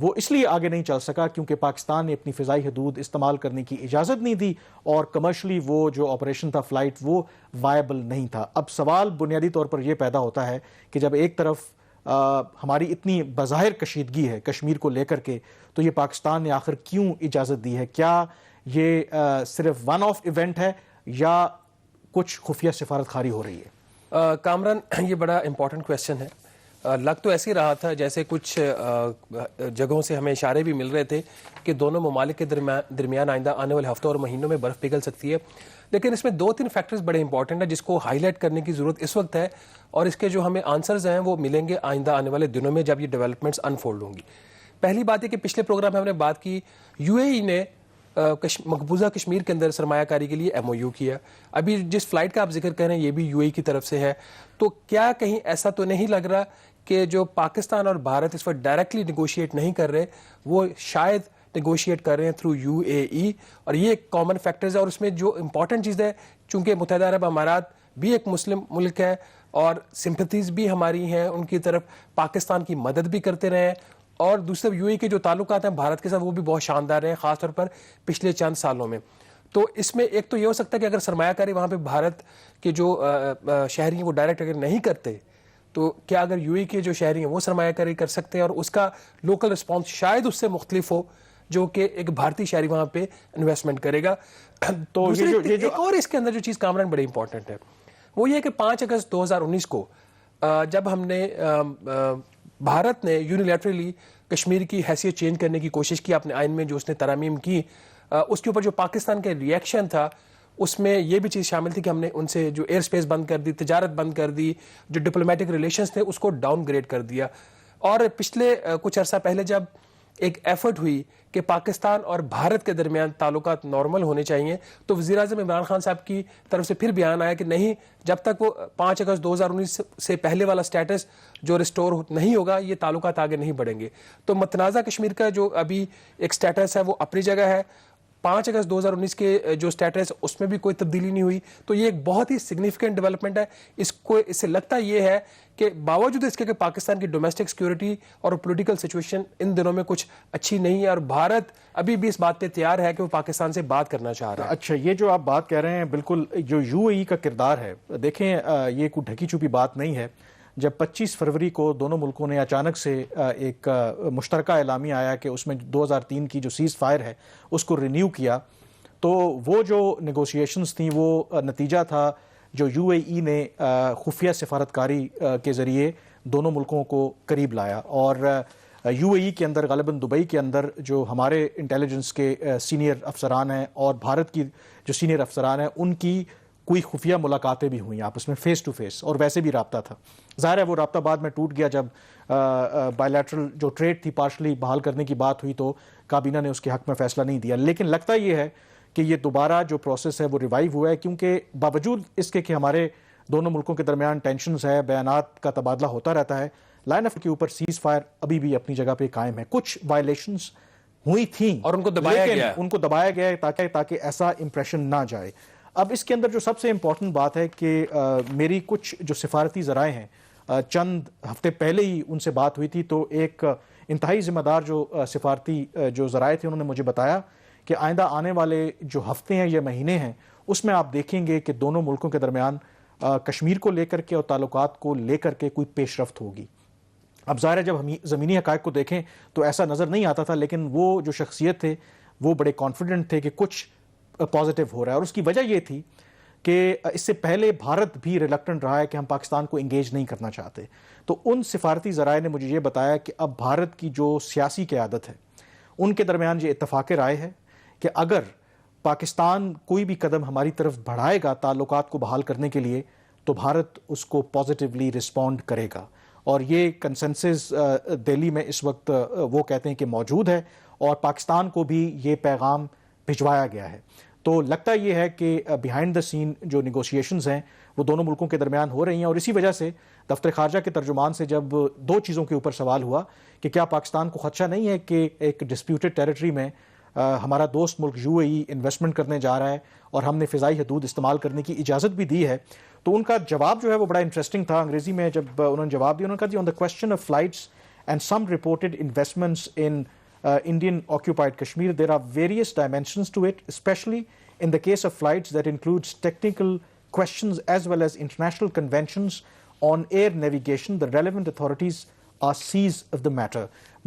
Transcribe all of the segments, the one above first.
وہ اس لیے آگے نہیں چل سکا کیونکہ پاکستان نے اپنی فضائی حدود استعمال کرنے کی اجازت نہیں دی اور کمرشلی وہ جو آپریشن تھا فلائٹ وہ وائبل نہیں تھا. اب سوال بنیادی طور پر یہ پیدا ہوتا ہے کہ جب ایک طرف ہماری اتنی بظاہر کشیدگی ہے کشمیر کو لے کر کے, تو یہ پاکستان نے آخر کیوں اجازت دی ہے؟ کیا یہ صرف ون آف ایونٹ ہے یا کچھ خفیہ سفارت خاری ہو رہی ہے؟ کامران, یہ بڑا امپورٹنٹ کویسچن ہے. لگ تو ایسے ہی رہا تھا جیسے کچھ جگہوں سے ہمیں اشارے بھی مل رہے تھے کہ دونوں ممالک کے درمیان آئندہ آنے والے ہفتوں اور مہینوں میں برف پگھل سکتی ہے, لیکن اس میں 2-3 فیکٹرز بڑے امپورٹنٹ ہیں جس کو ہائی لائٹ کرنے کی ضرورت اس وقت ہے, اور اس کے جو ہمیں آنسرز ہیں وہ ملیں گے آئندہ آنے والے دنوں میں جب یہ ڈیولپمنٹس انفولڈ ہوں گی. پہلی بات ہے کہ پچھلے پروگرام میں ہم نے بات کی UAE نے مقبوضہ کشمیر کے اندر سرمایہ کاری کے لیے MOU کیا. ابھی جس فلائٹ کا آپ ذکر کر رہے ہیں یہ بھی UAE کی طرف سے ہے, تو کیا کہیں ایسا تو نہیں لگ رہا کہ جو پاکستان اور بھارت اس وقت ڈائریکٹلی نیگوشیٹ نہیں کر رہے, وہ شاید نیگوشیٹ کر رہے ہیں تھرو UAE, اور یہ ایک کامن فیکٹرز ہے. اور اس میں جو امپورٹنٹ چیز ہے, چونکہ متحدہ عرب امارات بھی ایک مسلم ملک ہے اور سمپتھیز بھی ہماری ہیں ان کی طرف, پاکستان کی مدد بھی کرتے رہے ہیں, اور دوسرے UAE کے جو تعلقات ہیں بھارت کے ساتھ وہ بھی بہت شاندار ہیں, خاص طور پر پچھلے چند سالوں میں. تو اس میں ایک تو یہ ہو سکتا ہے کہ اگر سرمایہ کاری وہاں پہ بھارت کے جو شہری ہیں وہ ڈائریکٹ اگر نہیں کرتے, تو کیا اگر UAE کے جو شہری ہیں وہ سرمایہ کاری کر سکتے ہیں, اور اس کا لوکل رسپانس شاید اس سے مختلف ہو جو کہ ایک بھارتی شہری وہاں پہ انویسٹمنٹ کرے گا. تو ایک اور اس کے اندر جو چیز کامران بڑی امپورٹنٹ ہے وہ یہ کہ 5 اگست 2019 کو جب ہم نے بھارت نے یونیلیٹرلی کشمیر کی حیثیت چینج کرنے کی کوشش کی, اپنے آئین میں جو اس نے ترامیم کی, اس کے اوپر جو پاکستان کا ریئیکشن تھا اس میں یہ بھی چیز شامل تھی کہ ہم نے ان سے جو ایئر سپیس بند کر دی, تجارت بند کر دی, جو ڈپلومیٹک ریلیشنز تھے اس کو ڈاؤن گریڈ کر دیا. اور پچھلے کچھ عرصہ پہلے جب ایک ایفرٹ ہوئی کہ پاکستان اور بھارت کے درمیان تعلقات نارمل ہونے چاہیے, تو وزیر اعظم عمران خان صاحب کی طرف سے پھر بیان آیا کہ نہیں, جب تک وہ 5 اگست 2019 سے پہلے والا سٹیٹس جو ریسٹور نہیں ہوگا یہ تعلقات آگے نہیں بڑھیں گے. تو متنازع کشمیر کا جو ابھی ایک سٹیٹس ہے وہ اپنی جگہ ہے, 5 اگست 2019 کے جو سٹیٹس اس میں بھی کوئی تبدیلی نہیں ہوئی. تو یہ ایک بہت ہی سگنیفیکنٹ ڈیولپمنٹ ہے. اس سے لگتا یہ ہے کہ باوجود اس کے کہ پاکستان کی ڈومیسٹک سیکورٹی اور پولیٹیکل سچویشن ان دنوں میں کچھ اچھی نہیں ہے, اور بھارت ابھی بھی اس بات پہ تیار ہے کہ وہ پاکستان سے بات کرنا چاہ رہا ہے. اچھا, یہ جو آپ بات کہہ رہے ہیں بالکل جو UAE کا کردار ہے, دیکھیں یہ کوئی ڈھکی چھپی بات نہیں ہے. جب 25 فروری کو دونوں ملکوں نے اچانک سے ایک مشترکہ اعلامیہ آیا کہ اس میں 2003 کی جو سیز فائر ہے اس کو رینیو کیا, تو وہ جو نیگوشیشنز تھیں وہ نتیجہ تھا جو UAE نے خفیہ سفارتکاری کے ذریعے دونوں ملکوں کو قریب لایا. اور UAE کے اندر غالباً دبئی کے اندر جو ہمارے انٹیلیجنس کے سینئر افسران ہیں اور بھارت کی جو سینئر افسران ہیں ان کی کوئی خفیہ ملاقاتیں بھی ہوئیں آپس میں فیس ٹو فیس, اور ویسے بھی رابطہ تھا. ظاہر ہے وہ رابطہ بعد میں ٹوٹ گیا جب بائیلیٹرل جو ٹریڈ تھی پارشلی بحال کرنے کی بات ہوئی تو کابینہ نے اس کے حق میں فیصلہ نہیں دیا. لیکن لگتا یہ ہے کہ یہ دوبارہ جو پروسیس ہے وہ ریوائیو ہوا ہے, کیونکہ باوجود اس کے کہ ہمارے دونوں ملکوں کے درمیان ٹینشنز ہے, بیانات کا تبادلہ ہوتا رہتا ہے, لائن آف کے اوپر سیز فائر ابھی بھی اپنی جگہ پہ قائم ہے. کچھ وائلیشنز ہوئی تھیں اور ان کو دبایا گیا تاکہ ایسا امپریشن نہ جائے. اب اس کے اندر جو سب سے امپورٹنٹ بات ہے کہ میری کچھ جو سفارتی ذرائع ہیں, چند ہفتے پہلے ہی ان سے بات ہوئی تھی, تو ایک انتہائی ذمہ دار جو سفارتی جو ذرائع تھے انہوں نے مجھے بتایا کہ آئندہ آنے والے جو ہفتے ہیں یا مہینے ہیں اس میں آپ دیکھیں گے کہ دونوں ملکوں کے درمیان کشمیر کو لے کر کے اور تعلقات کو لے کر کے کوئی پیش رفت ہوگی. اب ظاہر ہے جب ہم زمینی حقائق کو دیکھیں تو ایسا نظر نہیں آتا تھا, لیکن وہ جو شخصیت تھے وہ بڑے کانفیڈنٹ تھے کہ کچھ پازیٹیو ہو رہا ہے. اور اس کی وجہ یہ تھی کہ اس سے پہلے بھارت بھی ریلکٹنٹ رہا ہے کہ ہم پاکستان کو انگیج نہیں کرنا چاہتے. تو ان سفارتی ذرائع نے مجھے یہ بتایا کہ اب بھارت کی جو سیاسی قیادت ہے ان کے درمیان یہ اتفاق رائے ہے کہ اگر پاکستان کوئی بھی قدم ہماری طرف بڑھائے گا تعلقات کو بحال کرنے کے لیے تو بھارت اس کو پازیٹیولی رسپونڈ کرے گا. اور یہ کنسنسس دہلی میں اس وقت وہ کہتے ہیں کہ موجود ہے, اور پاکستان کو بھی یہ پیغام بھجوایا گیا ہے. تو لگتا یہ ہے کہ بیہائنڈ دا سین جو نیگوشیشنز ہیں وہ دونوں ملکوں کے درمیان ہو رہی ہیں. اور اسی وجہ سے دفتر خارجہ کے ترجمان سے جب 2 چیزوں کے اوپر سوال ہوا کہ کیا پاکستان کو خدشہ نہیں ہے کہ ایک ڈسپیوٹڈ ٹیریٹری میں ہمارا دوست ملک UAE انویسٹمنٹ کرنے جا رہا ہے اور ہم نے فضائی حدود استعمال کرنے کی اجازت بھی دی ہے, تو ان کا جواب جو ہے وہ بڑا انٹرسٹنگ تھا. انگریزی میں جب انہوں نے جواب دیا انہوں نے کہا جی on the question of flights and some reported investments in Indian occupied Kashmir. There are various dimensions to it, especially in the case of flights that includes technical questions as well as international conventions on air navigation. The relevant authorities are seized of the matter.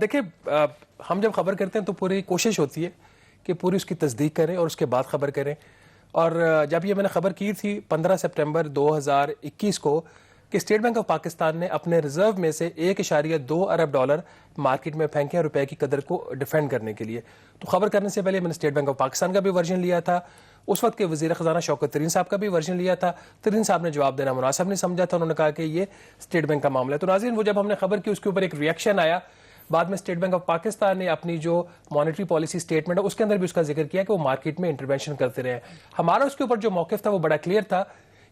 دیکھیں ہم جب خبر کرتے ہیں تو پوری کوشش ہوتی ہے کہ پوری اس کی تصدیق کریں اور اس کے بعد خبر کریں. اور جب یہ میں نے خبر کی تھی 15 سپٹمبر 2021 کو کہ اسٹیٹ بینک آف پاکستان نے اپنے ریزرو میں سے 1.2 ارب ڈالر مارکیٹ میں پھینکے روپے کی قدر کو ڈیفینڈ کرنے کے لیے. تو خبر کرنے سے پہلے میں نے اسٹیٹ بینک آف پاکستان کا بھی ورژن لیا تھا, اس وقت کے وزیر خزانہ شوکت ترین صاحب کا بھی ورژن لیا تھا. ترین صاحب نے جواب دینا مناسب نہیں سمجھا تھا, انہوں نے کہا کہ یہ اسٹیٹ بینک کا معاملہ ہے. تو ناظرین وہ جب ہم نے خبر کی اس کے اوپر ایک ریئیکشن آیا. بعد میں اسٹیٹ بینک آف پاکستان نے اپنی جو مانیٹری پالیسی اسٹیٹمنٹ ہے اس کے اندر بھی اس کا ذکر کیا کہ وہ مارکیٹ میں انٹرونشن کرتے رہے. ہمارا اس کے اوپر جو موقف تھا وہ بڑا کلیئر تھا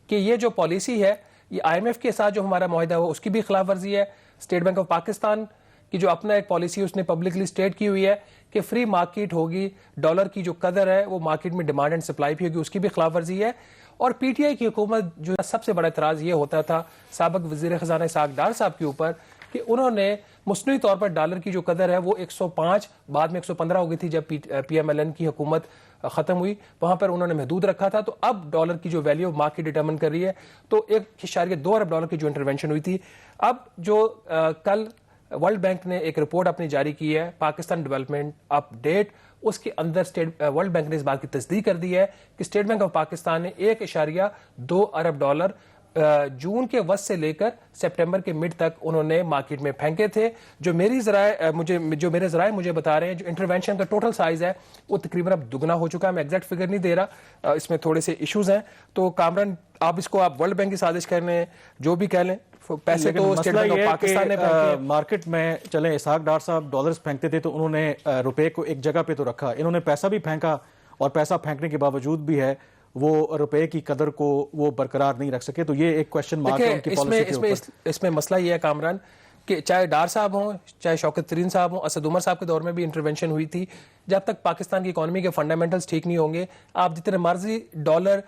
کہ یہ جو پالیسی ہے یہ آئی ایم ایف کے ساتھ جو ہمارا معاہدہ ہوا اس کی بھی خلاف ورزی ہے. اسٹیٹ بینک آف پاکستان کی جو اپنا ایک پالیسی اس نے پبلکلی اسٹیٹ کی ہوئی ہے کہ فری مارکیٹ ہوگی, ڈالر کی جو قدر ہے وہ مارکیٹ میں ڈیمانڈ اینڈ سپلائی بھی ہوگی, اس کی بھی خلاف ورزی ہے. اور پی ٹی آئی کی حکومت جو سب سے بڑا اعتراض یہ ہوتا تھا سابق وزیر خزانہ اسحاق ڈار صاحب کے اوپر کہ انہوں نے مصنوعی طور پر ڈالر کی جو قدر ہے وہ 105 بعد میں 115 ہو گئی تھی جب پی ایم ایل این کی حکومت ختم ہوئی, وہاں پر انہوں نے محدود رکھا تھا. تو اب ڈالر کی جو ویلیو مارکیٹ ڈٹرمن کر رہی ہے. تو 1.2 ارب ڈالر کی جو انٹرونشن ہوئی تھی, اب جو کل ورلڈ بینک نے ایک رپورٹ اپنی جاری کی ہے پاکستان ڈیولپمنٹ اپ ڈیٹ, اس کے اندر ورلڈ بینک نے اس بات کی تصدیق کر دی ہے کہ اسٹیٹ بینک آف پاکستان نے 1.2 ارب ڈالر جون کے وسط سے لے کر سپٹمبر کے مڈ تک انہوں نے مارکیٹ میں پھینکے تھے. جو میرے ذرائع مجھے بتا رہے ہیں جو انٹرونشن کا ٹوٹل سائز ہے وہ تقریباً اب دگنا ہو چکا ہے. میں ایگزیکٹ فگر نہیں دے رہا, اس میں تھوڑے سے ایشوز ہیں. تو کامران آپ اس کو آپ ورلڈ بینک کی سازش کر لیں, جو بھی کہہ لیں, پیسے تو اسٹیٹ بینک آف پاکستان نے مارکیٹ میں چلیں اسحاق ڈار صاحب ڈالرز پھینکتے تھے تو انہوں نے روپے کو ایک جگہ پہ تو رکھا, انہوں نے پیسہ بھی پھینکا اور پیسہ پھینکنے کے باوجود بھی ہے وہ روپے کی قدر کو وہ برقرار نہیں رکھ سکے. تو یہ ایک کویشچن مارک ہے ان کی پالیسی کے اوپر. اس میں مسئلہ یہ ہے کامران کہ چاہے ڈار صاحب ہوں چاہے شوکت ترین صاحب ہوں, اسد عمر صاحب کے دور میں بھی انٹرونشن ہوئی تھی. جب تک پاکستان کی اکانومی کے فنڈامنٹلز ٹھیک نہیں ہوں گے, آپ جتنے مرضی ڈالر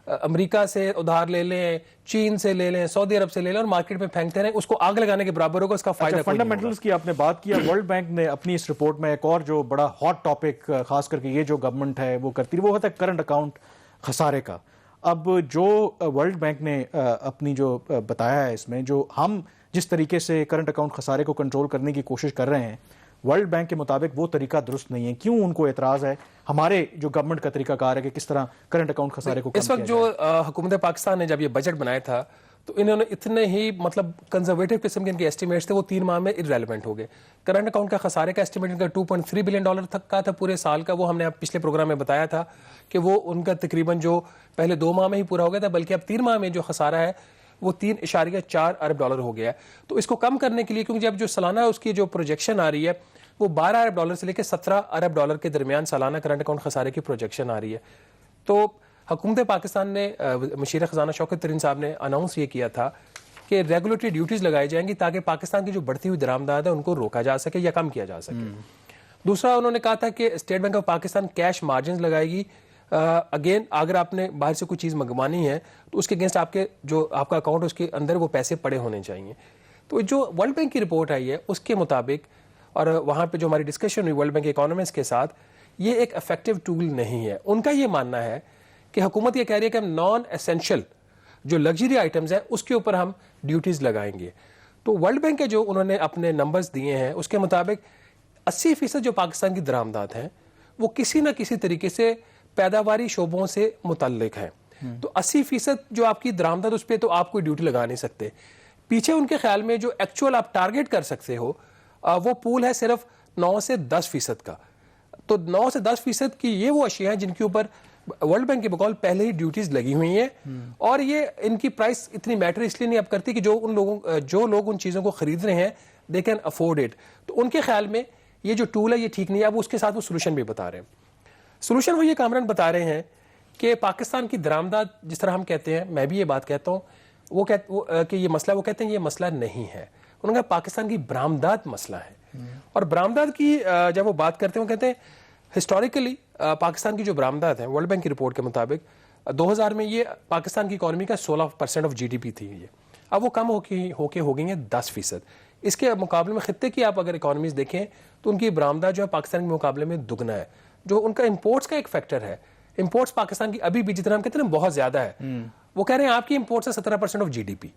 امریکہ سے ادھار لے لیں, چین سے لے لیں, سعودی عرب سے لے لیں اور مارکیٹ میں پھینکتے رہیں, اس کو آگ لگانے کے برابر ہوگا, اس کا فائدہ. فنڈامنٹلز کی آپ نے بات کیا, ورلڈ بینک نے اپنی اس رپورٹ میں ایک اور جو بڑا ہاٹ ٹاپک خاص کر کے یہ جو گورنمنٹ ہے وہ کرتی ہے وہ ہوتا ہے کرنٹ اکاؤنٹ خسارے کا. اب جو ورلڈ بینک نے اپنی جو بتایا ہے اس میں جو ہم جس طریقے سے کرنٹ اکاؤنٹ خسارے کو کنٹرول کرنے کی کوشش کر رہے ہیں ورلڈ بینک کے مطابق وہ طریقہ درست نہیں ہے. کیوں ان کو اعتراض ہے ہمارے جو گورنمنٹ کا طریقہ کار ہے کہ کس طرح کرنٹ اکاؤنٹ خسارے کو کم اس وقت جو حکومت پاکستان نے جب یہ بجٹ بنایا تھا تو انہوں نے اتنے ہی مطلب کنزرویٹو قسم کے ان کے ایسٹیمیٹس تھے وہ 3 ماہ میں ارریلیونٹ ہو گئے. کرنٹ اکاؤنٹ کا خسارے کا ایسٹیمیٹ ان کا 2.3 بلین ڈالر تک کا تھا پورے سال کا, وہ ہم نے پچھلے پروگرام میں بتایا تھا کہ وہ ان کا تقریباً جو پہلے 2 ماہ میں ہی پورا ہو گیا تھا, بلکہ اب 3 ماہ میں جو خسارہ ہے وہ 3.4 ارب ڈالر ہو گیا ہے. تو اس کو کم کرنے کے لیے کیونکہ جب جو سالانہ اس کی جو پروجیکشن آ رہی ہے وہ 12 ارب ڈالر سے لے کے 17 ارب ڈالر کے درمیان سالانہ کرنٹ اکاؤنٹ خسارے کی پروجیکشن آ رہی ہے. تو حکومت پاکستان نے مشیر خزانہ شوکت ترین صاحب نے اناؤنس یہ کیا تھا کہ ریگولیٹری ڈیوٹیز لگائی جائیں گی تاکہ پاکستان کی جو بڑھتی ہوئی درآمدات ہے ان کو روکا جا سکے یا کم کیا جا سکے. دوسرا انہوں نے کہا تھا کہ state bank of Pakistan cash margins لگائے گی. اگین اگر آپ نے باہر سے کوئی چیز منگوانی ہے تو اس کے اگینسٹ آپ کے جو آپ کا اکاؤنٹ اس کے اندر وہ پیسے پڑے ہونے چاہیے. تو جو ورلڈ بینک کی رپورٹ آئی ہے اس کے مطابق اور وہاں پہ جو ہماری ڈسکشن ہوئی ورلڈ بینک کے اکانومسٹ کے ساتھ, یہ ایک افیکٹو ٹول نہیں ہے. ان کا یہ ماننا ہے کہ حکومت یہ کہہ رہی ہے کہ ہم نان اسینشل جو لگژری آئٹمز ہیں اس کے اوپر ہم ڈیوٹیز لگائیں گے. تو ورلڈ بینک کے جو انہوں نے اپنے نمبرز دیے ہیں اس کے مطابق 80% جو پاکستان کی درآمدات ہیں وہ کسی نہ کسی طریقے سے پیداواری شعبوں سے متعلق ہیں. تو 80% جو آپ کی درآمدات اس پہ تو آپ کوئی ڈیوٹی لگا نہیں سکتے. پیچھے ان کے خیال میں جو ایکچوئل آپ ٹارگیٹ کر سکتے ہو وہ پول ہے صرف 9 سے 10% کا. تو 9 سے 10% کی یہ وہ اشیاء ہیں جن کے اوپر ورلڈ بینک کے بقول پہلے ہی ڈیوٹیز لگی ہوئی ہیں, اور یہ ان کی پرائس اتنی میٹر اس لیے نہیں اب کرتی کہ جو لوگ ان چیزوں کو خرید رہے ہیں دے کین افورڈ اٹ. تو ان کے خیال میں یہ جو ٹول ہے یہ ٹھیک نہیں ہے. اب اس کے ساتھ وہ سولوشن بھی بتا رہے ہیں. سولوشن وہ یہ کامران بتا رہے ہیں کہ پاکستان کی درآمدات جس طرح ہم کہتے ہیں, میں بھی یہ بات کہتا ہوں, وہ کہ یہ مسئلہ, وہ کہتے ہیں یہ مسئلہ نہیں ہے. انہوں نے کہا پاکستان کی برآمدات مسئلہ ہے. اور برآمدات کی جب وہ بات کرتے ہیں وہ کہتے ہیں ہسٹوریکلی پاکستان کی جو برآمدات ہیں ورلڈ بینک کی رپورٹ کے مطابق 2000 میں یہ پاکستان کی اکانومی کا 16% آف GDP تھی. یہ اب وہ کم ہو کے ہو گئی ہیں 10%. اس کے مقابلے میں خطے کی آپ اگر اکانومیز دیکھیں تو ان کی برآمدات جو ہے پاکستان کے مقابلے میں دگنا ہے. جو ان کا امپورٹس کا ایک فیکٹر ہے, امپورٹس پاکستان کی ابھی بھی جتنا ہم کہتے ہیں بہت زیادہ ہے. وہ کہہ رہے ہیں آپ کی امپورٹس ہے 17% آف GDP.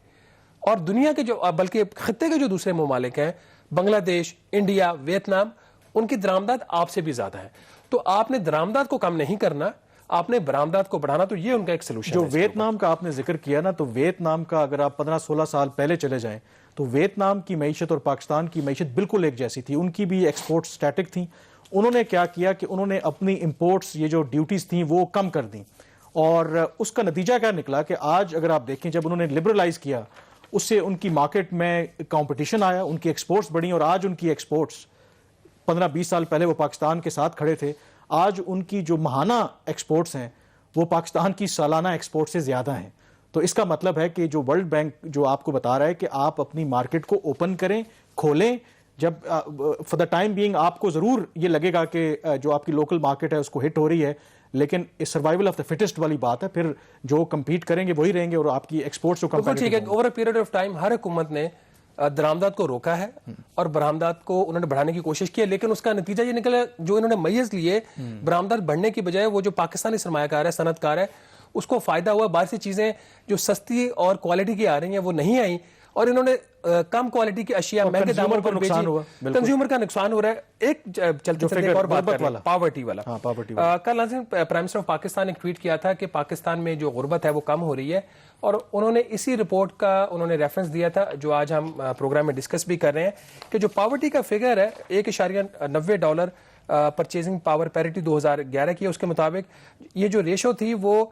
اور دنیا کے جو بلکہ خطے کے جو دوسرے ممالک ہیں بنگلہ دیش, انڈیا, ویتنام, ان کی درآمدات آپ سے بھی زیادہ ہے. تو آپ نے درآمدات کو کم نہیں کرنا, آپ نے برآمدات کو بڑھانا. تو یہ ان کا ایک سلوشن ہے. جو ویتنام کا آپ نے ذکر کیا نا, تو ویتنام کا اگر آپ 15-16 سال پہلے چلے جائیں تو ویتنام کی معیشت اور پاکستان کی معیشت بالکل ایک جیسی تھی. ان کی بھی ایکسپورٹ سٹیٹک تھیں. انہوں نے کیا کیا کہ انہوں نے اپنی امپورٹس, یہ جو ڈیوٹیز تھیں وہ کم کر دیں, اور اس کا نتیجہ کیا نکلا کہ آج اگر آپ دیکھیں جب انہوں نے لبرلائز کیا اس سے ان کی مارکیٹ میں کمپٹیشن آیا, ان کی ایکسپورٹس بڑھیں, اور آج ان کی ایکسپورٹس 15-20 سال پہلے وہ پاکستان کے ساتھ کھڑے تھے, آج ان کی جو ماہانہ ایکسپورٹس ہیں وہ پاکستان کی سالانہ ایکسپورٹ سے زیادہ ہیں. تو اس کا مطلب ہے کہ جو ورلڈ بینک جو آپ کو بتا رہا ہے کہ آپ اپنی مارکیٹ کو اوپن کریں, کھولیں, جب فار دا ٹائم بینگ آپ کو ضرور یہ لگے گا کہ جو آپ کی لوکل مارکیٹ ہے اس کو ہٹ ہو رہی ہے, لیکن سروائیول آف دا فٹسٹ والی بات ہے, پھر جو کمپیٹ کریں گے وہی رہیں گے, اور آپ کی ایکسپورٹس جو ٹھیک ہے. Over a period of time ہر حکومت نے درآمدات کو روکا ہے اور برآمدات کو انہوں نے بڑھانے کی کوشش کی ہے, لیکن اس کا نتیجہ یہ نکلا جو انہوں نے میز لیے برآمدات بڑھنے کی بجائے وہ جو پاکستانی سرمایہ کار ہے, صنعت کار ہے, اس کو فائدہ ہوا. باہر سے چیزیں جو سستی اور کوالٹی کی آ رہی ہیں وہ نہیں آئیں, اور انہوں نے کم کوالٹی کی اشیاء مہنگے داموں پر بیچی. کنزیومر کا نقصان ہو رہا ہے. ایک چلتے چلتے ایک اور بات کریں, پاورٹی والا. کل ناظرین پرائم منسٹر آف پاکستان نے ٹویٹ کیا تھا کہ پاکستان میں جو غربت ہے وہ کم ہو رہی ہے, اور انہوں نے اسی رپورٹ کا انہوں نے ریفرنس دیا تھا جو آج ہم پروگرام میں ڈسکس بھی کر رہے ہیں, کہ جو پاورٹی کا فگر ہے $1.90 پرچیزنگ پاور پیرٹی 2011 کی ہے, اس کے مطابق یہ جو ریشو تھی وہ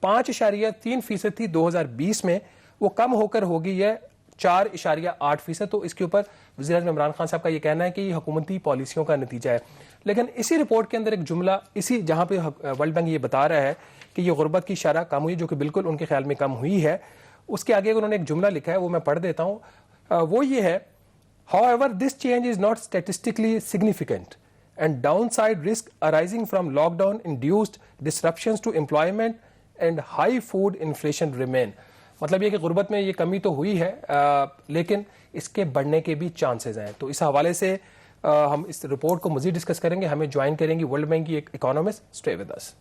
5.3% تھی 2020 میں, وہ کم ہو کر ہو گئی ہے 4.8%. تو اس کے اوپر وزیر اعظم عمران خان صاحب کا یہ کہنا ہے کہ یہ حکومتی پالیسیوں کا نتیجہ ہے. لیکن اسی رپورٹ کے اندر ایک جملہ, اسی جہاں پہ ورلڈ بینک یہ بتا رہا ہے کہ یہ غربت کی شرح کم ہوئی, جو کہ بالکل ان کے خیال میں کم ہوئی ہے, اس کے آگے انہوں نے ایک جملہ لکھا ہے, وہ میں پڑھ دیتا ہوں. وہ یہ ہے, however this change is not statistically significant and downside risk arising from lockdown induced disruptions to employment and high food inflation remain. مطلب یہ کہ غربت میں یہ کمی تو ہوئی ہے لیکن اس کے بڑھنے کے بھی چانسز ہیں. تو اس حوالے سے ہم اس رپورٹ کو مزید ڈسکس کریں گے. ہمیں جوائن کریں گی ورلڈ بینک کی ایک اکانومسٹ. Stay with us.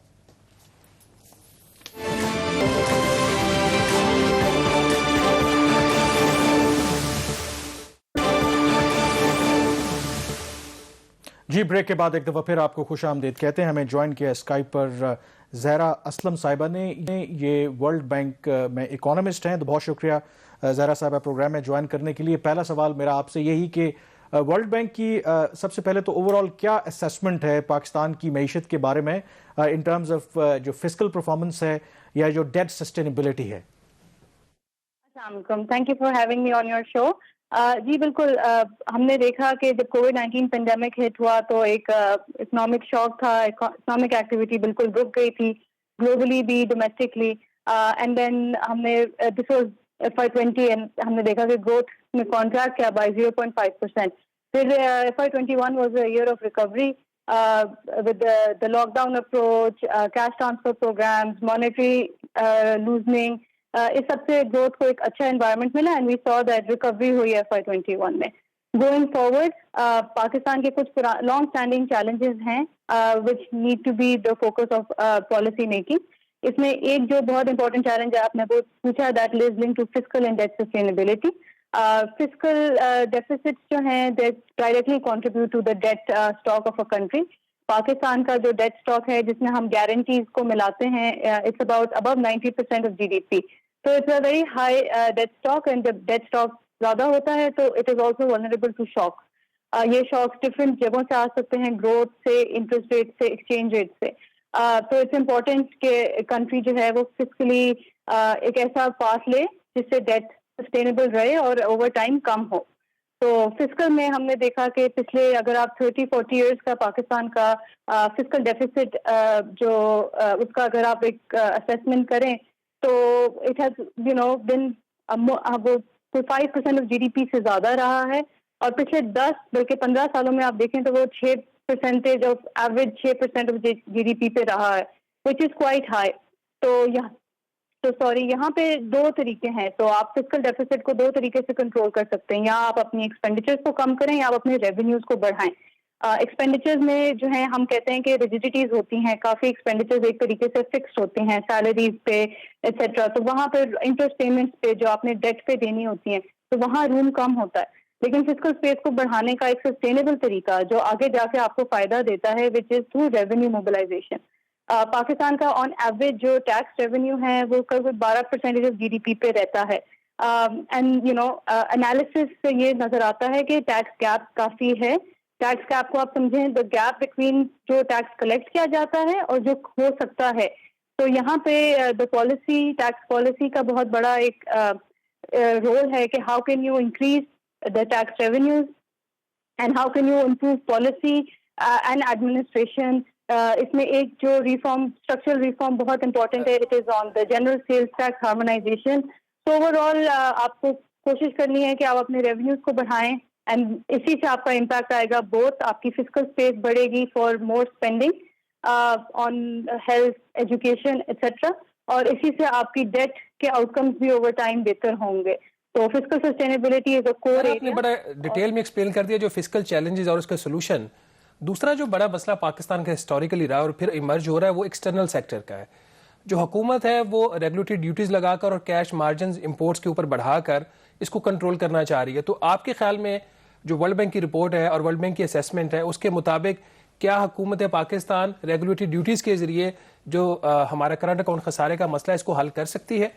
جی, بریک کے بعد ایک دفعہ پھر آپ کو خوش آمدید کہتے ہیں. ہمیں جوائن کیا اسکائپ پر زہرا اسلم صاحبہ نے, یہ ورلڈ بینک میں اکانومسٹ ہیں. تو بہت شکریہ زہرا صاحبہ پروگرام میں جوائن کرنے کے لیے. پہلا سوال میرا آپ سے یہی کہ ورلڈ بینک کی سب سے پہلے تو اوور آل کیا اسیسمنٹ ہے پاکستان کی معیشت کے بارے میں ان ٹرمز آف جو فسکل پرفارمنس ہے یا جو ڈیٹ سسٹینیبلٹی ہے؟ السلام علیکم, thank you for having me on your show. جی بالکل, ہم نے دیکھا کہ جب کووڈ-19 پینڈیمک ہٹ ہوا تو ایک اکنامک شاک تھا, اکنامک ایکٹیویٹی بالکل رک گئی تھی گلوبلی بھی ڈومیسٹکلی, اینڈ دین ہم نے دس واز FY20 ہم نے دیکھا کہ گروتھ میں کانٹریکٹ کیا بائی 0.5%. پھر FY21 was a year of recovery with the lockdown approach, cash transfer programs, monetary loosening, اس سب سے گروتھ کو ایک اچھا انوائرمنٹ ملا and we saw that recovery ہوئی ہے FY21 میں. گوئنگ فارورڈ پاکستان کے کچھ لانگ اسٹینڈنگ چیلنجز ہیں which need to be the focus of policy making. اس میں ایک جو بہت امپورٹنٹ چیلنج ہے آپ نے وہ پوچھا, that is link to fiscal and debt sustainability. Fiscal deficits جو ہیں that directly contribute to the debt stock of a country. Pakistan کا جو ڈیٹ اسٹاک ہے جس میں ہم گارنٹیز کو ملاتے ہیں, it's about about 90% of GDP. تو it's a very high debt stock, and جب ڈیٹ اسٹاک زیادہ ہوتا ہے تو it is also vulnerable to shock. یہ شاکس ڈفرینٹ جگہوں سے آ سکتے ہیں, گروتھ سے, انٹرسٹ ریٹ سے, ایکسچینج ریٹ سے. تو اٹس امپورٹینٹ کہ کنٹری جو ہے وہ فسکلی ایک ایسا پاس لے جس سے ڈیٹ سسٹینیبل رہے اور اوور ٹائم کم ہو. تو فسکل میں ہم نے دیکھا کہ پچھلے اگر آپ 30-40 ایئرس کا پاکستان کا فسکل ڈیفیسٹ جو اس کا اگر آپ ایک اسیسمنٹ کریں تو اٹ ہیز بن وہ 5% آف GDP سے زیادہ رہا ہے, اور پچھلے 10 بلکہ 15 سالوں میں آپ دیکھیں تو وہ 6% آف ایوریج 6% آف GDP پہ رہا ہے, وچ از کوائٹ ہائی. تو یہاں پہ دو طریقے ہیں. تو آپ فسکل ڈیفیسٹ کو دو طریقے سے کنٹرول کر سکتے ہیں, یا آپ اپنی ایکسپینڈیچر کو کم کریں یا آپ اپنے ریونیوز کو بڑھائیں. ایکسپینڈیچرز میں جو ہیں ہم کہتے ہیں کہ ریجیڈیٹیز ہوتی ہیں, کافی ایکسپینڈیچرز ایک طریقے سے فکسڈ ہوتے ہیں, سیلریز پہ ایٹسٹرا, تو وہاں پہ انٹرسٹ پیمنٹس پہ جو آپ نے ڈیٹ پہ دینی ہوتی ہیں تو وہاں روم کم ہوتا ہے. لیکن فسکل اسپیس کو بڑھانے کا ایک سسٹینیبل طریقہ جو آگے جا کے آپ کو فائدہ دیتا ہے which is through revenue mobilisation. Pakistan کا آن ایوریج جو ٹیکس ریونیو ہے وہ قریب 12% آف جی ڈی پی پہ رہتا ہے. اینڈ انالیسس سے یہ نظر آتا ہے کہ ٹیکس گیپ کافی ہے. ٹیکس گیپ کو آپ سمجھیں دا گیپ بٹوین جو ٹیکس کلیکٹ کیا جاتا ہے اور جو ہو سکتا ہے. تو یہاں پہ دا پالیسی, ٹیکس پالیسی کا بہت بڑا ایک رول ہے کہ how can you increase the tax revenues and how can you improve policy and administration. اس میں ایک جو ریفارم, اسٹرکچرل ریفارم بہت امپورٹنٹ ہے, it is on the general sales tax harmonisation. تو اوور آل آپ کو کوشش کرنی ہے کہ آپ اپنے ریونیوز کو بڑھائیں اینڈ اسی سے آپ کا امپیکٹ آئے گا, بوتھ آپ کی فسکل اسپیس بڑھے گی for more spending on health, education etcetera, اور اسی سے آپ کی ڈیٹ کے آؤٹ کمز بھی اوور ٹائم بہتر ہوں گے. تو فسکل سسٹینیبلٹی از اے کور آپ نے بڑا ڈیٹیل میں ایکسپلین کر دیا جو فسکل چیلنجز اور اس کا سولوشن. دوسرا جو بڑا مسئلہ پاکستان کا ہسٹوریکلی رہا اور پھر ایمرج ہو رہا ہے وہ ایکسٹرنل سیکٹر کا ہے. جو حکومت ہے وہ ریگولیٹری ڈیوٹیز لگا کر اور کیش مارجنز امپورٹس کے اوپر بڑھا کر اس کو کنٹرول کرنا چاہ رہی ہے. تو آپ کے خیال میں جو ورلڈ بینک کی رپورٹ ہے اور ورلڈ بینک کی اسیسمنٹ ہے اس کے مطابق کیا حکومت پاکستان ریگولیٹری ڈیوٹیز کے ذریعے جو ہمارا کرنٹ اکاؤنٹ خسارے کا مسئلہ ہے اس کو حل کر سکتی ہے؟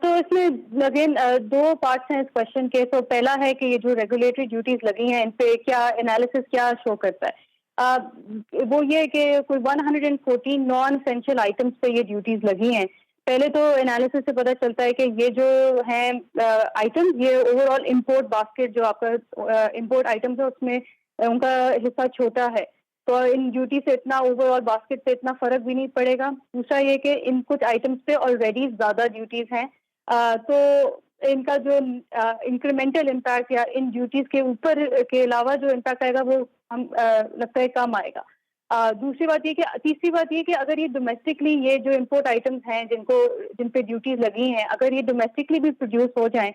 تو اس میں اگین دو پارٹس ہیں اس کوشچن کے. تو پہلا ہے کہ یہ جو ریگولیٹری ڈیوٹیز لگی ہیں ان پہ کیا انالیسس کیا شو کرتا ہے. وہ یہ کہ کوئی 114 نان اسینشیل آئٹمس پہ یہ ڈیوٹیز لگی ہیں. پہلے تو انالیسس سے پتہ چلتا ہے کہ یہ جو ہیں آئٹم یہ اوور آل امپورٹ باسکٹ جو آپ کا امپورٹ آئٹمس ہے اس میں ان کا حصہ چھوٹا ہے, تو ان ڈیوٹی سے اتنا اوور آل باسکٹ سے اتنا فرق بھی نہیں پڑے گا. دوسرا یہ کہ ان کچھ آئٹمس پہ آلریڈی زیادہ ڈیوٹیز ہیں, تو ان کا جو انکریمنٹل امپیکٹ یا ان ڈیوٹیز کے اوپر کے علاوہ جو امپیکٹ آئے گا وہ ہم لگتا ہے کم آئے گا. تیسری بات یہ کہ اگر یہ ڈومیسٹکلی یہ جو امپورٹ آئٹمس ہیں جن پہ ڈیوٹیز لگی ہیں اگر یہ ڈومیسٹکلی بھی پروڈیوس ہو جائیں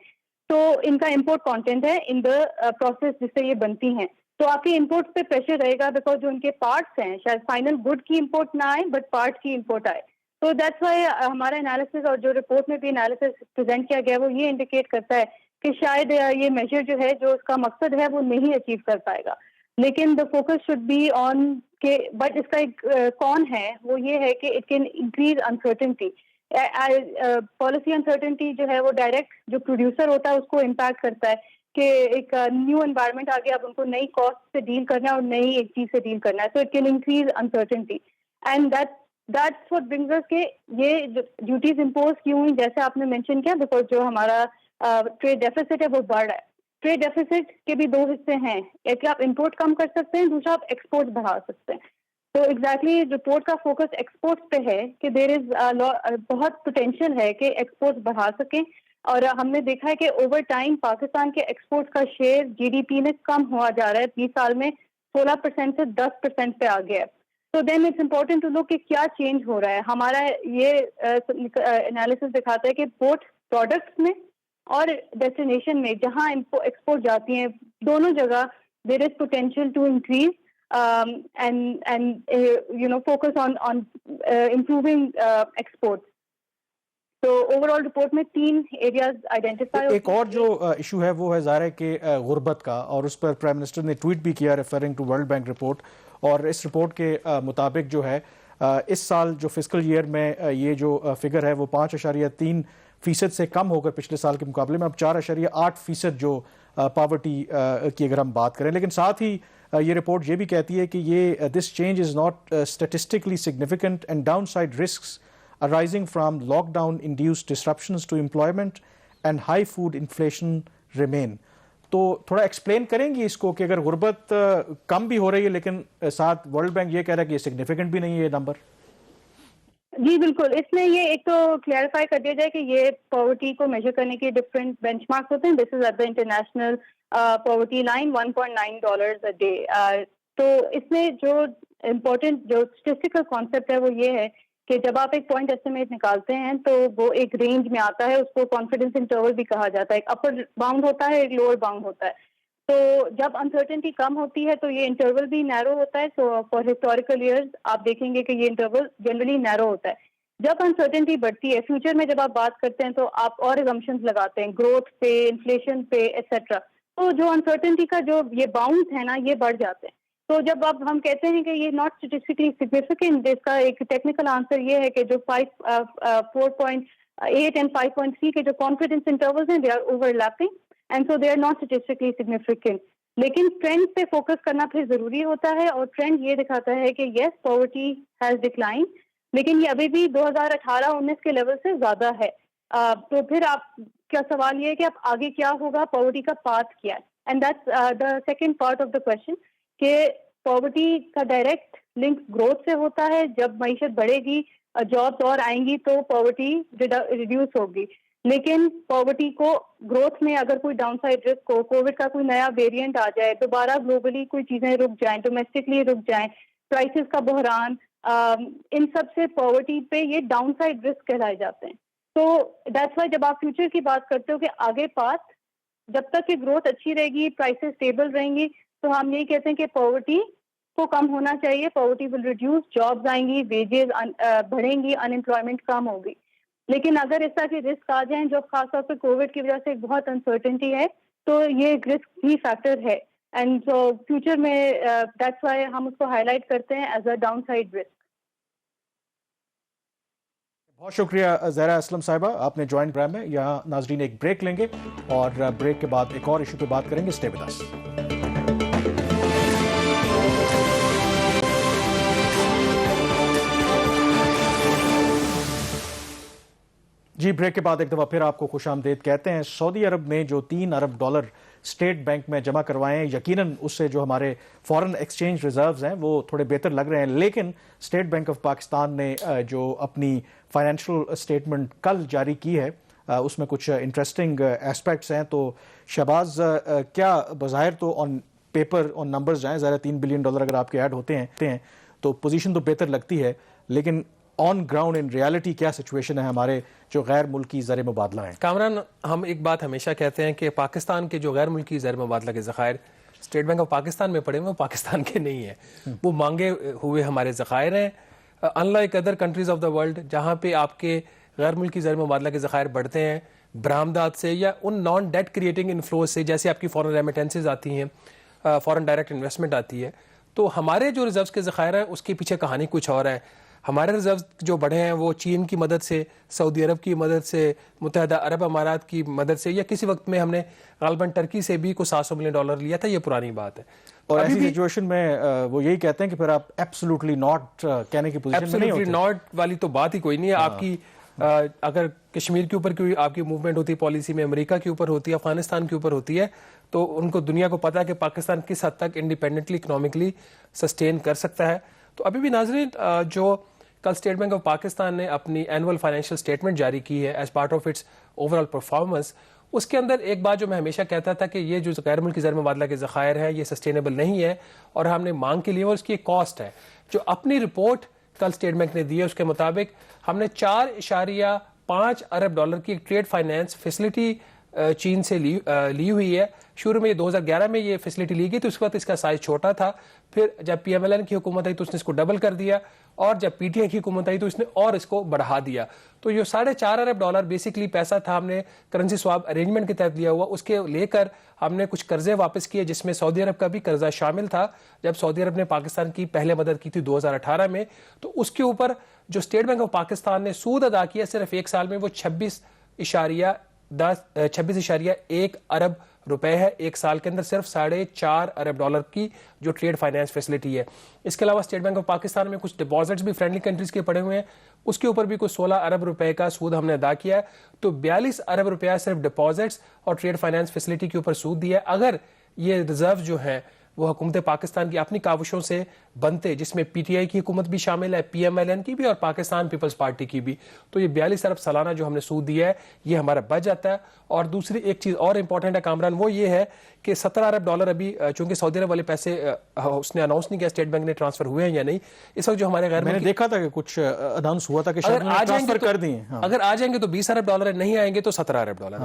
تو ان کا امپورٹ کانٹینٹ ہے ان دا پروسیس جس سے یہ بنتی ہیں, تو آپ کے امپورٹ پہ پریشر رہے گا بیکاز جو ان کے پارٹس ہیں شاید فائنل گڈ کی امپورٹ نہ آئے بٹ پارٹ کی امپورٹ آئے. تو دیٹس وائی ہمارا انالیسس اور جو رپورٹ میں بھی انالیسس پریزنٹ کیا گیا وہ یہ انڈیکیٹ کرتا ہے کہ شاید یہ میجر جو ہے جو اس کا مقصد ہے وہ نہیں اچیو کر پائے گا. لیکن the focus should be on کہ بٹ اس کا ایک کون ہے وہ یہ ہے کہ it can increase uncertainty. Policy uncertainty جو ہے وہ ڈائریکٹ جو پروڈیوسر ہوتا ہے اس کو امپیکٹ کرتا ہے کہ ایک نیو انوائرمنٹ آ گیا, اب ان کو نئی کاسٹ سے ڈیل کرنا ہے اور نئی ایک چیز سے ڈیل کرنا ہے. So it can increase uncertainty and that's what brings us کہ یہ ڈیوٹیز امپوز کیوں ہوئی جیسے آپ نے مینشن کیا بیکاز جو ہمارا ٹریڈ ڈیفیسٹ ہے وہ بڑھ رہا ہے. ٹریڈ ڈیفیسٹ کے بھی دو حصے ہیں, ایک کہ آپ امپورٹ کم کر سکتے ہیں, دوسرا آپ ایکسپورٹ بڑھا سکتے ہیں. تو ایگزیکٹلی رپورٹ کا فوکس ایکسپورٹس پہ ہے کہ دیر از بہت پوٹینشیل ہے کہ ایکسپورٹس بڑھا سکیں. اور ہم نے دیکھا ہے کہ اوور ٹائم پاکستان کے ایکسپورٹ کا شیئر جی ڈی پی میں کم ہوا جا رہا ہے, 20 سال میں 16% سے 10% پہ آ گیا ہے. تو دین اٹس امپورٹنٹ ٹو نو کہ کیا چینج ہو رہا ہے. ہمارا یہ انالیسس دکھاتا ہے کہ بوتھ پروڈکٹس میں اور ڈیسٹینیشن میں جہاں ایکسپورٹ جاتی ہیں دونوں جگہ there is potential to increase and focus on improving export. تو اوور آل رپورٹ میں 3 ایریاز آئیڈینٹیفائی. ایک اور جو ایشو ہے وہ ہے ظاہر ہے کہ غربت کا, اور اس پر پرائم منسٹر نے ٹویٹ بھی کیا referring to world bank report. اور اس رپورٹ کے مطابق جو ہے اس سال جو فسکل ایئر میں یہ جو فگر ہے وہ 5.3% سے کم ہو کر پچھلے سال کے مقابلے میں اب 4.8% جو پاورٹی کی اگر ہم بات کریں. لیکن ساتھ ہی یہ رپورٹ یہ بھی کہتی ہے کہ یہ this change is not statistically significant and down side risks arising from lockdown induced disruptions to employment and high food inflation remain. تو تھوڑا ایکسپلین کریں گی اس کو کہ اگر غربت کم بھی ہو رہی ہے لیکن ساتھ ورلڈ بینک یہ کہہ رہا ہے کہ یہ سگنیفیکنٹ بھی نہیں ہے یہ نمبر. جی بالکل, اس میں یہ ایک تو کلیئرفائی کر دیا جائے کہ یہ پاورٹی کو میجر کرنے کے ڈفرینٹ بینچ مارکس ہوتے ہیں. This is at the international poverty line $1.9 a day. تو اس میں جو امپورٹنٹ جو اسٹیٹسٹیکل کانسیپٹ ہے وہ یہ ہے کہ جب آپ ایک پوائنٹ ایسٹیمیٹ نکالتے ہیں تو وہ ایک رینج میں آتا ہے, اس کو کانفیڈنس انٹرول بھی کہا جاتا ہے. ایک اپر باؤنڈ ہوتا ہے, ایک لوور باؤنڈ ہوتا ہے. تو جب انسرٹنٹی کم ہوتی ہے تو یہ انٹرول بھی نیرو ہوتا ہے. سو فار ہسٹوریکل ایئرز آپ دیکھیں گے کہ یہ انٹرول جنرلی نیرو ہوتا ہے. جب انسرٹنٹی بڑھتی ہے فیوچر میں جب آپ بات کرتے ہیں تو آپ اور ایزمپشنز لگاتے ہیں گروتھ پہ, انفلیشن پہ ایٹسٹرا. تو جو انسرٹنٹی کا جو یہ باؤنڈز ہے نا یہ بڑھ جاتے ہیں. تو جب اب ہم کہتے ہیں کہ یہ ناٹ اسٹیٹسٹکلی سگنیفیکینٹ, اس کا ایک ٹیکنیکل آنسر یہ ہے کہ جو 4.8 and 5.3 کے جو کانفیڈنس انٹرولز ہیں they are overlapping and so they are not statistically significant. لیکن ٹرینڈ پہ فوکس کرنا پھر ضروری ہوتا ہے, اور ٹرینڈ یہ دکھاتا ہے کہ یس پاورٹی ہیز ڈکلائن, لیکن یہ ابھی بھی 2018-19 کے لیول سے زیادہ ہے. تو پھر آپ کا سوال یہ ہے کہ اب آگے کیا ہوگا, پاورٹی کا پاتھ کیا ہے, and that's the second part of the question کہ پاورٹی کا ڈائریکٹ لنک گروتھ سے ہوتا ہے. جب معیشت بڑھے گی, جابس اور آئیں گی تو پاورٹی ریڈیوس ہوگی. لیکن پاورٹی کو گروتھ میں اگر کوئی ڈاؤن سائڈ رسک ہو, کووڈ کا کوئی نیا ویریئنٹ آ جائے, دوبارہ گلوبلی کوئی چیزیں رک جائیں, ڈومیسٹکلی رک جائیں, پرائسز کا بحران, ان سب سے پاورٹی پہ یہ ڈاؤن سائڈ رسک کہلائے جاتے ہیں. تو دیٹس وائی جب آپ فیوچر کی بات کرتے ہو کہ آگے پاتھ جب تک کہ گروتھ اچھی رہے گی, پرائسز اسٹیبل رہیں گی, تو ہم یہی کہتے ہیں کہ پاورٹی کو کم ہونا چاہیے. پاورٹی ول ریڈیوس, جابز آئیں گی, ویجز بڑھیں گی, ان امپلائمنٹ کم ہوگی. لیکن اگر اس طرح کے رسک آ جائیں جو خاص طور پہ کووڈ کی وجہ سے بہت انسرٹنٹی ہے, تو یہ ایک رسک بھی فیکٹر ہے. اینڈ سو فیوچر میں دیٹس وائی ہم اس کو ہائی لائٹ کرتے ہیں as a down side risk. بہت شکریہ زہرا اسلم صاحبہ, آپ نے جوائن پروگرام میں. یہاں ناظرین ایک بریک لیں گے اور بریک کے بعد ایک اور ایشو پہ بات کریں گے. Stay with us. جی بریک کے بعد ایک دفعہ پھر آپ کو خوش آمدید کہتے ہیں. سعودی عرب نے جو $3 ارب اسٹیٹ بینک میں جمع کروائے ہیں, یقیناً اس سے جو ہمارے فارن ایکسچینج ریزروز ہیں وہ تھوڑے بہتر لگ رہے ہیں. لیکن اسٹیٹ بینک آف پاکستان نے جو اپنی فائنینشیل اسٹیٹمنٹ کل جاری کی ہے اس میں کچھ انٹرسٹنگ ایسپیکٹس ہیں. تو شہباز, کیا بظاہر تو آن پیپر آن نمبرز جائیں, ظاہر $3 بلین اگر آپ کے ایڈ ہوتے ہیں تو پوزیشن تو بہتر لگتی ہے, لیکن آن گراؤنڈ ان ریالٹی کیا سچویشن ہے ہمارے جو غیر ملکی زر مبادلہ ہیں؟ کامران, ہم ایک بات ہمیشہ کہتے ہیں کہ پاکستان کے جو غیر ملکی زر مبادلہ کے ذخائر اسٹیٹ بینک آف پاکستان میں پڑے ہوئے وہ پاکستان کے نہیں ہیں, وہ مانگے ہوئے ہمارے ذخائر ہیں. In like other countries of the world جہاں پہ آپ کے غیر ملکی زر مبادلہ کے ذخائر بڑھتے ہیں برآمدات سے یا ان نان ڈیٹ کریٹنگ انفلوز سے, جیسے آپ کی فورن ریمیٹنسز آتی ہیں, فورن ڈائریکٹ انویسٹمنٹ آتی ہے, تو ہمارے جو ریزروز کے ذخائر ہیں اس کے پیچھے کہانی کچھ اور ہے. ہمارے ریزروز جو بڑھے ہیں وہ چین کی مدد سے, سعودی عرب کی مدد سے, متحدہ عرب امارات کی مدد سے, یا کسی وقت میں ہم نے غالباً ٹرکی سے بھی کوئی $700 ملین لیا تھا, یہ پرانی بات ہے. اور ایسی سچویشن میں وہ یہی کہتے ہیں کہ پھر آپ ایبسولوٹلی ناٹ کہنے کی پوزیشن میں نہیں ہوتے. ایبسولوٹلی ناٹ والی تو بات ہی کوئی نہیں ہے. آپ کی اگر کشمیر کے اوپر کوئی آپ کی موومنٹ ہوتی ہے پالیسی میں, امریکہ کے اوپر ہوتی ہے, افغانستان کے اوپر ہوتی ہے, تو ان کو دنیا کو پتا ہے کہ پاکستان کس حد تک انڈیپینڈنٹلی اکنامکلی سسٹین کر سکتا ہے. تو ابھی بھی ناظرین, جو کل اسٹیٹ بینک آف پاکستان نے اپنی اینول فائنینشیل اسٹیٹمنٹ جاری کی ہے as part of its overall performance, اس کے اندر ایک بات جو میں ہمیشہ کہتا تھا کہ یہ جو غیر ملکی زر مبادلہ کے ذخائر ہیں یہ سسٹینیبل نہیں ہے, اور ہم نے مانگ کے لیے, اور اس کی ایک کاسٹ ہے. جو اپنی رپورٹ کل اسٹیٹ بینک نے دی ہے اس کے مطابق ہم نے $4.5 ارب کی ایک ٹریڈ فائنینس فیسلٹی چین سے لی ہوئی ہے. شروع میں 2011 میں یہ فیسلٹی لی گئی تو اس وقت اس کا سائز چھوٹا تھا, پھر جب پی ایم ایل این کی حکومت آئی تو اس نے اس کو ڈبل کر دیا, اور جب پی ٹی آئی کی حکومت آئی تو اس نے اور اس کو بڑھا دیا. تو یہ $4.5 ارب بیسکلی پیسہ تھا, ہم نے کرنسی سواپ ارینجمنٹ کے تحت لیا ہوا, اس کے لے کر ہم نے کچھ قرضے واپس کیے جس میں سعودی عرب کا بھی قرضہ شامل تھا. جب سعودی عرب نے پاکستان کی پہلے مدد کی تھی 2018 میں, تو اس کے اوپر جو اسٹیٹ بینک آف پاکستان نے سود ادا کیا صرف ایک سال میں وہ 26.1 ارب روپے ہے. ایک سال کے اندر صرف $4.5 ارب کی جو ٹریڈ فائنینس فیسلٹی ہے. اس کے علاوہ اسٹیٹ بینک آف پاکستان میں کچھ ڈپازٹس بھی فرینڈلی کنٹریز کے پڑے ہوئے ہیں, اس کے اوپر بھی کوئی 16 ارب روپے کا سود ہم نے ادا کیا ہے. تو 42 ارب روپیہ صرف ڈپازٹس اور ٹریڈ فائنینس فیسلٹی کے اوپر سود دیا ہے. اگر یہ ریزرو جو ہیں وہ حکومت پاکستان کی اپنی کاوشوں سے بنتے, جس میں پی ٹی آئی کی حکومت بھی شامل ہے, پی ایم ایل این کی بھی اور پاکستان پیپلز پارٹی کی بھی, تو یہ 42 ارب سالانہ جو ہم نے سود دیا ہے یہ ہمارا بچ جاتا ہے. اور دوسری ایک چیز اور امپورٹنٹ ہے کامران, وہ یہ ہے کہ $17 ارب ابھی چونکہ سعودی عرب والے پیسے اس نے اناؤنس نہیں کیا اسٹیٹ بینک نے ٹرانسفر ہوئے ہیں یا نہیں, اس وقت جو ہمارے غیر, میں نے دیکھا تھا کہ کچھ اناؤنس ہوا تھا کہ ٹرانسفر کر دیے, اگر آ جائیں گے تو $20 ارب, نہیں آئیں گے تو $17 ارب.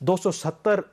270